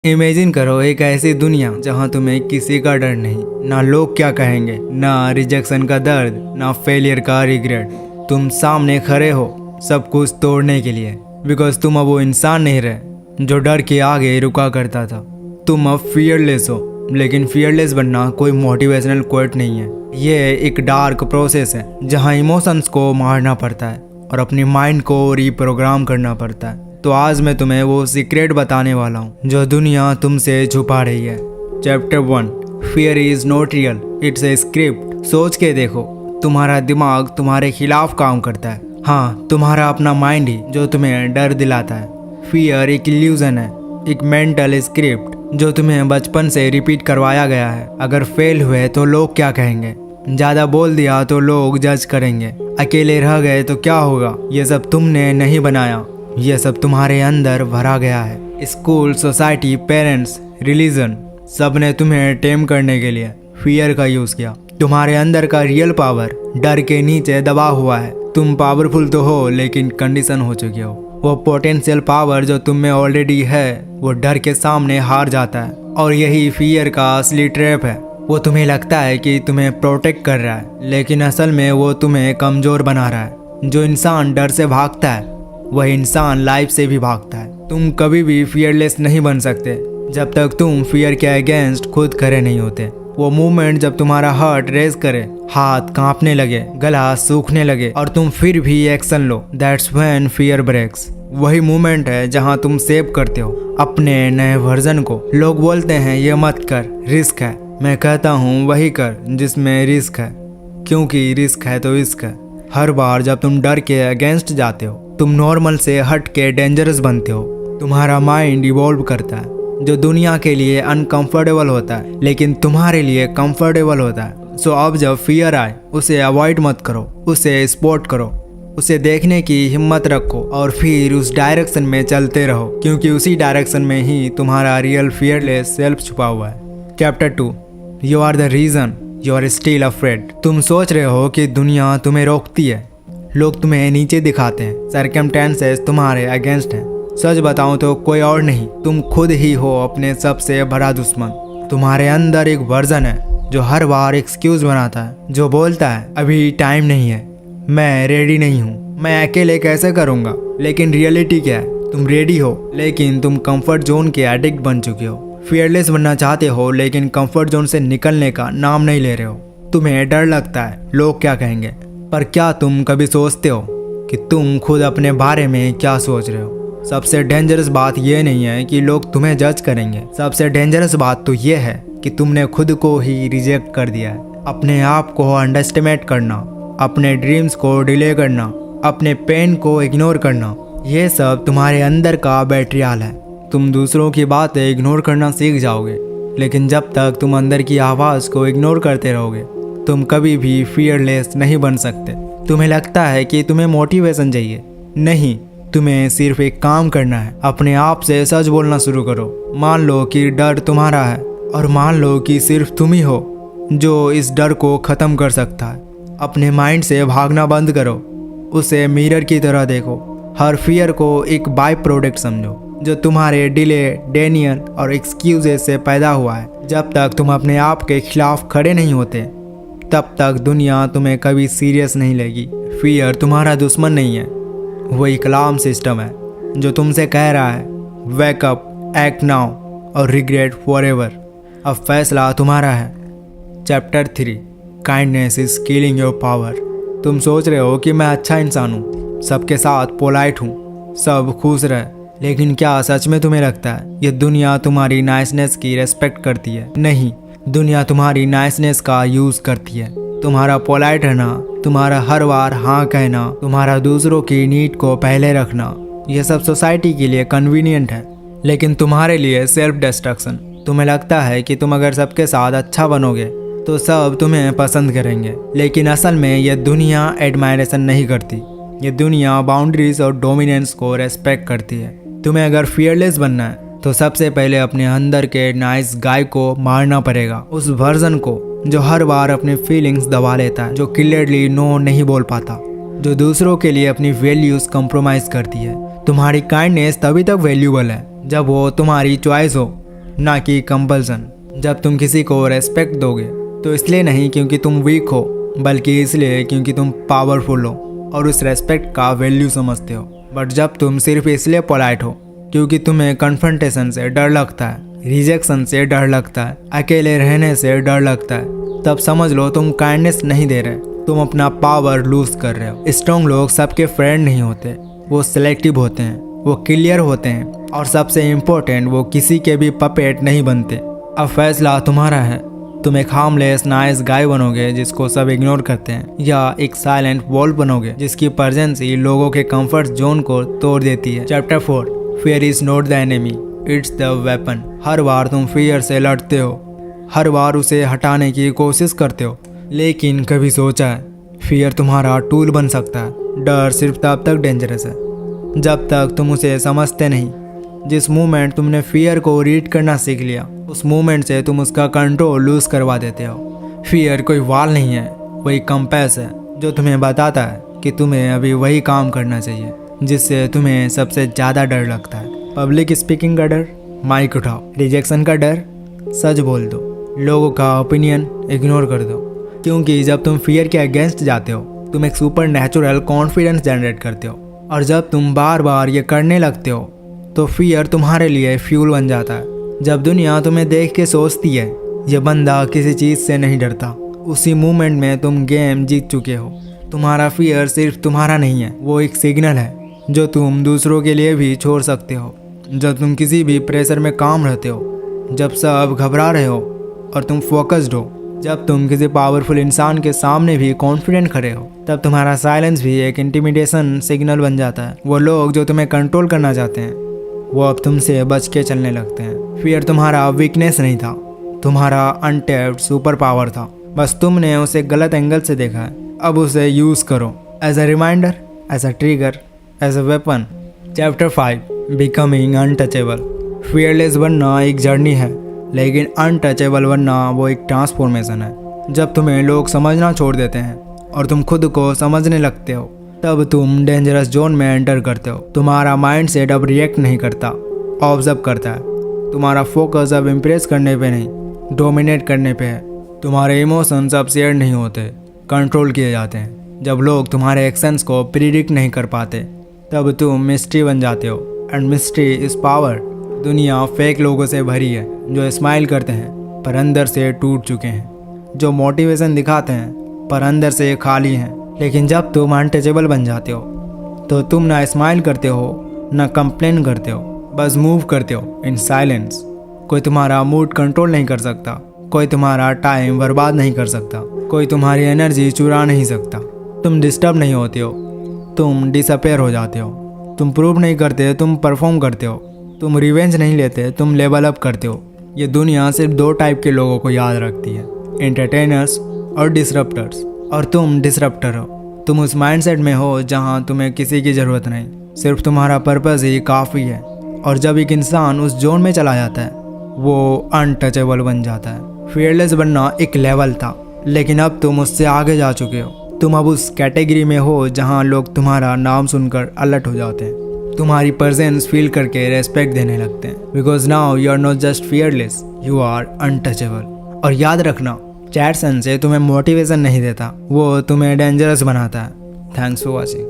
Imagine करो एक ऐसी दुनिया जहां तुम्हें किसी का डर नहीं, ना लोग क्या कहेंगे, ना रिजेक्शन का दर्द, ना फेलियर का रिग्रेट। तुम सामने खड़े हो सब कुछ तोड़ने के लिए, बिकॉज तुम अब वो इंसान नहीं रहे जो डर के आगे रुका करता था। तुम अब फियरलेस हो, लेकिन फियरलेस बनना कोई मोटिवेशनल कोट नहीं है। ये एक डार्क प्रोसेस है जहाँ इमोशंस को मारना पड़ता है और अपनी माइंड को रीप्रोग्राम करना पड़ता है। तो आज मैं तुम्हें वो सीक्रेट बताने वाला हूँ जो दुनिया तुमसे छुपा रही है। Chapter 1, fear is not real, it's a script. सोच के देखो, तुम्हारा दिमाग तुम्हारे खिलाफ काम करता है। हाँ, तुम्हारा अपना माइंड ही जो तुम्हें डर दिलाता है। फियर एक इल्यूजन है, एक मेंटल स्क्रिप्ट जो तुम्हें बचपन से रिपीट करवाया गया है। अगर फेल हुए तो लोग क्या कहेंगे, ज़्यादा बोल दिया तो लोग जज करेंगे, अकेले रह गए तो क्या होगा। ये सब तुमने नहीं बनाया, ये सब तुम्हारे अंदर भरा गया है। स्कूल, सोसाइटी, पेरेंट्स, रिलीजन, सब ने तुम्हें टेम करने के लिए फियर का यूज़ किया। तुम्हारे अंदर का रियल पावर डर के नीचे दबा हुआ है। तुम पावरफुल तो हो, लेकिन कंडीशन हो चुके हो। वो पोटेंशियल पावर जो तुम में ऑलरेडी है वो डर के सामने हार जाता है। और यही फियर का असली ट्रैप है। वो तुम्हें लगता है कि तुम्हें प्रोटेक्ट कर रहा है, लेकिन असल में वो तुम्हें कमज़ोर बना रहा है। जो इंसान डर से भागता है वह इंसान लाइफ से भी भागता है। तुम कभी भी फियरलेस नहीं बन सकते जब तक तुम फियर के अगेंस्ट खुद खड़े नहीं होते। वो मोमेंट जब तुम्हारा हार्ट रेस करे, हाथ कांपने लगे, गला सूखने लगे और तुम फिर भी एक्शन लो, दैट्स व्हेन फियर ब्रेक्स। वही मोमेंट है जहां तुम सेव करते हो अपने नए वर्जन को। लोग बोलते हैं ये मत कर, रिस्क है। मैं कहता हूँ वही कर जिसमें रिस्क है, क्योंकि रिस्क है तो इश्क है। हर बार जब तुम डर के अगेंस्ट जाते हो, तुम नॉर्मल से हट के डेंजरस बनते हो। तुम्हारा माइंड इवॉल्व करता है। जो दुनिया के लिए अनकंफर्टेबल होता है लेकिन तुम्हारे लिए कंफर्टेबल होता है। सो अब जब फियर आए उसे अवॉइड मत करो, उसे स्पॉट करो, उसे देखने की हिम्मत रखो और फिर उस डायरेक्शन में चलते रहो, क्योंकि उसी डायरेक्शन में ही तुम्हारा रियल फियरलेस सेल्फ छुपा हुआ है। Chapter 2, you are the reason you are still afraid. तुम सोच रहे हो कि दुनिया तुम्हें रोकती है, लोग तुम्हें नीचे दिखाते हैं, सर्कमस्टेंसेस तुम्हारे अगेंस्ट हैं। सच बताऊं तो कोई और नहीं, तुम खुद ही हो अपने सबसे बड़ा दुश्मन। तुम्हारे अंदर एक वर्जन है जो हर बार एक्सक्यूज बनाता है, जो बोलता है अभी टाइम नहीं है, मैं रेडी नहीं हूँ, मैं अकेले कैसे करूँगा। लेकिन रियलिटी क्या है, तुम रेडी हो, लेकिन तुम कंफर्ट जोन के एडिक्ट बन चुके हो। फियरलेस बनना चाहते हो, लेकिन कंफर्ट जोन से निकलने का नाम नहीं ले रहे हो। तुम्हें डर लगता है लोग क्या कहेंगे, पर क्या तुम कभी सोचते हो कि तुम खुद अपने बारे में क्या सोच रहे हो। सबसे डेंजरस बात यह नहीं है कि लोग तुम्हें जज करेंगे, सबसे डेंजरस बात तो यह है कि तुमने खुद को ही रिजेक्ट कर दिया है। अपने आप को अंडरएस्टिमेट करना, अपने ड्रीम्स को डिले करना, अपने पेन को इग्नोर करना, ये सब तुम्हारे अंदर का बैटरियाल है। तुम दूसरों की बातें इग्नोर करना सीख जाओगे, लेकिन जब तक तुम अंदर की आवाज़ को इग्नोर करते रहोगे तुम कभी भी फियरलेस नहीं बन सकते। तुम्हें लगता है कि तुम्हें मोटिवेशन चाहिए, नहीं, तुम्हें सिर्फ एक काम करना है, अपने आप से सच बोलना शुरू करो। मान लो कि डर तुम्हारा है, और मान लो कि सिर्फ तुम ही हो जो इस डर को ख़त्म कर सकता है। अपने माइंड से भागना बंद करो, उसे मिरर की तरह देखो। हर फियर को एक बाय प्रोडक्ट समझो जो तुम्हारे डिले, डेनियल और एक्सक्यूजेस से पैदा हुआ है। जब तक तुम अपने आप के खिलाफ खड़े नहीं होते तब तक दुनिया तुम्हें कभी सीरियस नहीं लेगी। फियर तुम्हारा दुश्मन नहीं है, वो एक अलार्म सिस्टम है जो तुमसे कह रहा है वेक अप, एक्ट नाउ और रिग्रेट फॉरएवर। अब फैसला तुम्हारा है। Chapter 3, kindness is killing your power. तुम सोच रहे हो कि मैं अच्छा इंसान हूँ, सबके साथ पोलाइट हूँ, सब खुश रहे, लेकिन क्या सच में तुम्हें लगता है ये दुनिया तुम्हारी नाइसनेस की रेस्पेक्ट करती है? नहीं, दुनिया तुम्हारी नाइसनेस का यूज़ करती है। तुम्हारा पोलाइट रहना, तुम्हारा हर बार हाँ कहना, तुम्हारा दूसरों की नीड को पहले रखना, यह सब सोसाइटी के लिए कन्वीनियंट है, लेकिन तुम्हारे लिए सेल्फ डिस्ट्रक्शन। तुम्हें लगता है कि तुम अगर सबके साथ अच्छा बनोगे तो सब तुम्हें पसंद करेंगे, लेकिन असल में यह दुनिया एडमायरेशन नहीं करती। ये दुनिया बाउंड्रीज और डोमिनेंस को रेस्पेक्ट करती है। तुम्हें अगर फियरलेस बनना है तो सबसे पहले अपने अंदर के नाइस गाय को मारना पड़ेगा, उस वर्जन को जो हर बार अपनी फीलिंग्स दबा लेता है, जो क्लियरली नो नहीं बोल पाता, जो दूसरों के लिए अपनी वैल्यूज कंप्रोमाइज करती है। तुम्हारी काइंडनेस तभी तक वैल्यूबल है जब वो तुम्हारी चॉइस हो, ना कि कंपल्सन। जब तुम किसी को रेस्पेक्ट दोगे तो इसलिए नहीं क्योंकि तुम वीक हो, बल्कि इसलिए क्योंकि तुम पावरफुल हो और उस रेस्पेक्ट का वैल्यू समझते हो। बट जब तुम सिर्फ इसलिए पोलाइट हो क्योंकि तुम्हें कन्फ्रंटेशन से डर लगता है, रिजेक्शन से डर लगता है, अकेले रहने से डर लगता है, तब समझ लो तुम काइंडनेस नहीं दे रहे, तुम अपना पावर लूज कर रहे हो। स्ट्रॉन्ग लोग सबके फ्रेंड नहीं होते, वो सिलेक्टिव होते हैं, वो क्लियर होते हैं, और सबसे इम्पोर्टेंट वो किसी के भी पपेट नहीं बनते। अब फैसला तुम्हारा है, तुम एक हार्मलेस नाइस गाय बनोगे जिसको सब इग्नोर करते हैं, या एक साइलेंट वॉल बनोगे जिसकी प्रेजेंस ही लोगों के कंफर्ट जोन को तोड़ देती है। Chapter 4, fear is not the enemy, it's the weapon. हर बार तुम फियर से लड़ते हो, हर बार उसे हटाने की कोशिश करते हो, लेकिन कभी सोचा है फियर तुम्हारा टूल बन सकता है? डर सिर्फ तब तक डेंजरस है जब तक तुम उसे समझते नहीं। जिस मोमेंट तुमने फियर को रीड करना सीख लिया, उस मोमेंट से तुम उसका कंट्रोल लूज करवा देते हो। फियर कोई वाल नहीं है, वही कंपास है जो तुम्हें बताता है कि तुम्हें अभी वही काम करना चाहिए जिससे तुम्हें सबसे ज़्यादा डर लगता है। पब्लिक स्पीकिंग का डर, माइक उठाओ। रिजेक्शन का डर, सच बोल दो। लोगों का ओपिनियन इग्नोर कर दो, क्योंकि जब तुम फियर के अगेंस्ट जाते हो तुम एक सुपर नेचुरल कॉन्फिडेंस जनरेट करते हो, और जब तुम बार बार ये करने लगते हो तो फियर तुम्हारे लिए फ्यूल बन जाता है। जब दुनिया तुम्हें देख के सोचती है ये बंदा किसी चीज़ से नहीं डरता, उसी मोमेंट में तुम गेम जीत चुके हो। तुम्हारा फियर सिर्फ तुम्हारा नहीं है, वो एक सिग्नल है जो तुम दूसरों के लिए भी छोड़ सकते हो। जब तुम किसी भी प्रेशर में काम रहते हो, जब सब घबरा रहे हो और तुम फोकस्ड हो, जब तुम किसी पावरफुल इंसान के सामने भी कॉन्फिडेंट खड़े हो, तब तुम्हारा साइलेंस भी एक इंटिमिडेशन सिग्नल बन जाता है। वो लोग जो तुम्हें कंट्रोल करना चाहते हैं वो अब तुमसे बच के चलने लगते हैं। फियर तुम्हारा वीकनेस नहीं था, तुम्हारा अनटैप्ड सुपर पावर था, बस तुमने उसे गलत एंगल से देखा है। अब उसे यूज़ करो, as a reminder, as a trigger, as a weapon. Chapter 5, becoming untouchable. Fearless बनना एक जर्नी है, लेकिन अनटचेबल बनना वो एक ट्रांसफॉर्मेशन है। जब तुम्हें लोग समझना छोड़ देते हैं और तुम खुद को समझने लगते हो, तब तुम डेंजरस जोन में एंटर करते हो। तुम्हारा माइंड सेट अब रिएक्ट नहीं करता, ऑब्जर्व करता है। तुम्हारा फोकस अब इम्प्रेस करने पे नहीं, डोमिनेट करने पे है। तुम्हारे इमोशंस अब शेयर नहीं होते, कंट्रोल किए जाते हैं। जब लोग तुम्हारे एक्शंस को प्रिडिक्ट नहीं कर पाते, तब तुम मिस्ट्री बन जाते हो, एंड मिस्ट्री इज पावर। दुनिया फेक लोगों से भरी है जो स्माइल करते हैं पर अंदर से टूट चुके हैं, जो मोटिवेशन दिखाते हैं पर अंदर से खाली हैं। लेकिन जब तुम अनटचेबल बन जाते हो तो तुम ना स्माइल करते हो ना कंप्लेन करते हो, बस मूव करते हो इन साइलेंस। कोई तुम्हारा मूड कंट्रोल नहीं कर सकता, कोई तुम्हारा टाइम बर्बाद नहीं कर सकता, कोई तुम्हारी एनर्जी चुरा नहीं सकता। तुम डिस्टर्ब नहीं होते हो, तुम डिसअपेयर हो जाते हो। तुम प्रूव नहीं करते, तुम परफॉर्म करते हो। तुम रिवेंज नहीं लेते, तुम लेवल अप करते हो। ये दुनिया सिर्फ 2 टाइप के लोगों को याद रखती है, एंटरटेनर्स और डिसरप्टर्स। और तुम डिसरप्टर हो। तुम उस माइंडसेट में हो जहां तुम्हें किसी की ज़रूरत नहीं, सिर्फ तुम्हारा पर्पस ही काफ़ी है। और जब एक इंसान उस जोन में चला जाता है वो अनटचेबल बन जाता है। फियरलेस बनना एक लेवल था, लेकिन अब तुम उससे आगे जा चुके हो। तुम अब उस कैटेगरी में हो जहां लोग तुम्हारा नाम सुनकर अलर्ट हो जाते हैं, तुम्हारी प्रेजेंस फील करके रेस्पेक्ट देने लगते हैं। Because now you are not just fearless, you are untouchable. और याद रखना, चैट सन से तुम्हें मोटिवेशन नहीं देता, वो तुम्हें डेंजरस बनाता है। Thanks for watching.